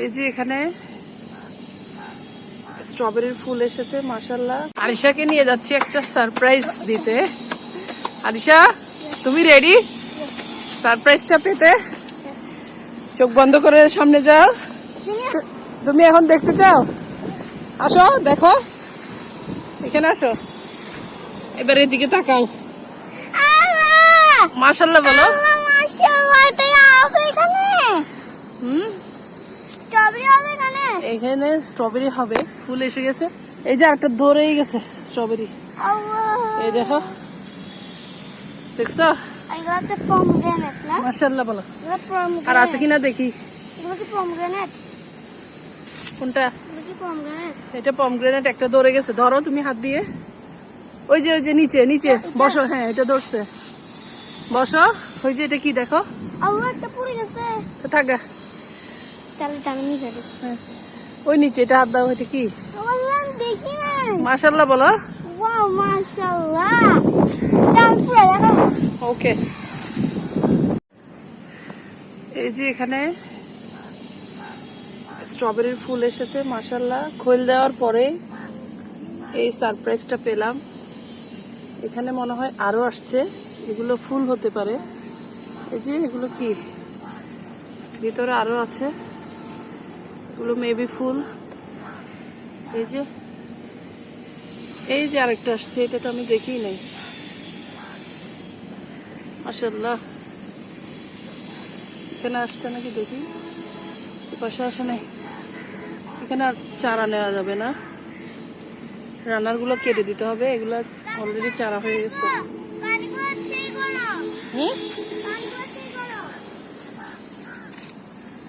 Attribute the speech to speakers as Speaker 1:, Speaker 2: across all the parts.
Speaker 1: এই যে এখানে স্ট্রবেরির ফুল এসেছে মাশাআল্লাহ। আরিশাকে নিয়ে যাচ্ছি একটা সারপ্রাইজ দিতে। আরিশা, তুমি রেডি সারপ্রাইজটা পেতে? চোখ বন্ধ করে সামনে যাও। তুমি এখন দেখতে চাও? আসো, দেখো, এখানে আসো। এবার এদিকে তাকাও। মাশাআল্লাহ বলো। এখানে স্ট্রবেরি হবে, ফুল এসে গেছে। এই যে একটা ধরেই গেছে স্ট্রবেরি, এই দেখো, দেখছো? মাশাআল্লাহ বলো। আর আছে কিনা দেখি। কোনটা? এটা পমগ্রেনেট, একটা ধরে গেছে। ধরো তুমি হাত দিয়ে। ওই যে নিচে নিচে বসো। হ্যাঁ, এটা ধরছে, বসো। ওই যে এটা কি দেখো, থাকা। ওই নিচে এটা হাত দাও। এটা কি? মাশাআল্লাহ বলো। ওকে। এই যে এখানে স্ট্রবেরির ফুল এসেছে মাশাআল্লাহ। খোল দেওয়ার পরে এই সারপ্রাইজটা পেলাম। এখানে মনে হয় আরো আসছে, এগুলো ফুল হতে পারে। এই যে এগুলো কি, ভিতরে আরো আছে, এগুলো মেবি ফুল। এই যে আরেকটা আসছে, এটা তো আমি দেখিই নাই। মাশাআল্লাহ, এখানে আসছে নাকি দেখি। পাশে আসে নাই। এখানে আর চারা নেওয়া যাবে না, রানার গুলো কেটে দিতে হবে। এগুলো অলরেডি চারা হয়ে গেছে।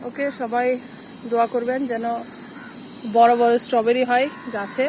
Speaker 1: ওকে, সবাই দোয়া করবেন যেন বড় বড় স্ট্রবেরি হয় গাছে।